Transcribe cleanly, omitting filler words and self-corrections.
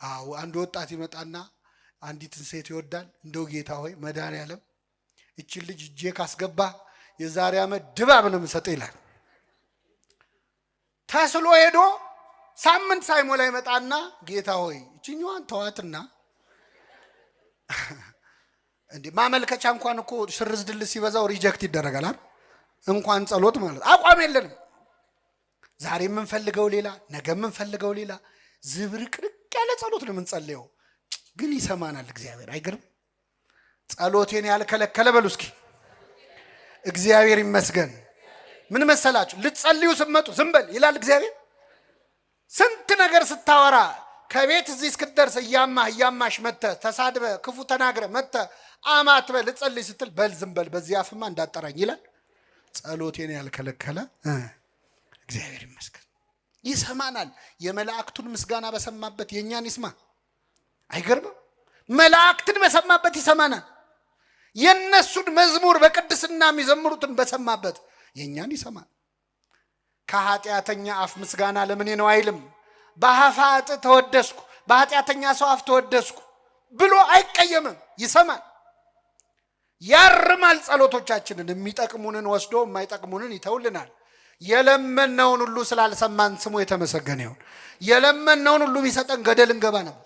አዎ አንድ ወጣት ይመጣና አንዲትን ሴት ይወዳል። እንደው ጌታ ሆይ መድኃኒዓለም እቺን ልጅ እጄ ካስገባ የዛሬ ዓመት ድባብ ነው የምሰጠው ይላል። ተስሎ ሄዶ ሳምንት ሳይሞላ ይመጣና ጌታ ሆይ እቺኛዋን ተዋትና እንዴ ማመልከቻ እንኳን እኮ ሽርዝ ድልስ ሲበዛው ሪጀክት ይደረጋል አይደል? እንኳን ጸሎት ማለት አቋም የለንም። ዛሬ የምንፈልገው ሌላ፣ ነገ የምንፈልገው ሌላ፣ ዝብርቅርቅ ያለ ጸሎት ነው የምንጸልየው። ግን ይሰማናል እግዚአብሔር። አይገርም? ጸሎቴን ያልከለከለ በሉ እስኪ እግዚአብሔር ይመስገን። ምን መሰላችሁ? ልትጸልዩ ስትመጡ ዝም በል ይላል እግዚአብሔር። ስንት ነገር ስታወራ ከቤት እዚህ እስክትደርስ እያማሽ መጥተህ ተሳድበ ክፉ ተናግረ መጥተህ አማትበ ልትጸልይ ስትል በል ዝም በል በዚህ አፍማ እንዳጠራኝ ይላል። ጸሎቴን ያልከለከለ እግዚአብሔር ይመስገን ይሰማናል። የመላእክቱን ምስጋና በሰማበት የኛን ይስማ። አይገርምም? መላእክትን በሰማበት ይሰማናል። የነሱን መዝሙር በቅድስና የሚዘምሩትን በሰማበት የኛን ይሰማል። ከኃጢአተኛ አፍ ምስጋና ለምን ነው አይልም። በአፋጥ ተወደስኩ፣ በኃጢአተኛ ሰው አፍ ተወደስኩ ብሎ አይቀየምም። ይሰማል፣ ያርማል። ጸሎቶቻችንን የሚጠቅሙንን ወስዶ የማይጠቅሙንን ይተውልናል። የለመነውን ሁሉ ስላልሰማን ስሙ የተመሰገነ ይሁን። የለመነውን ሁሉ ቢሰጠን ገደል እንገባ ነበር።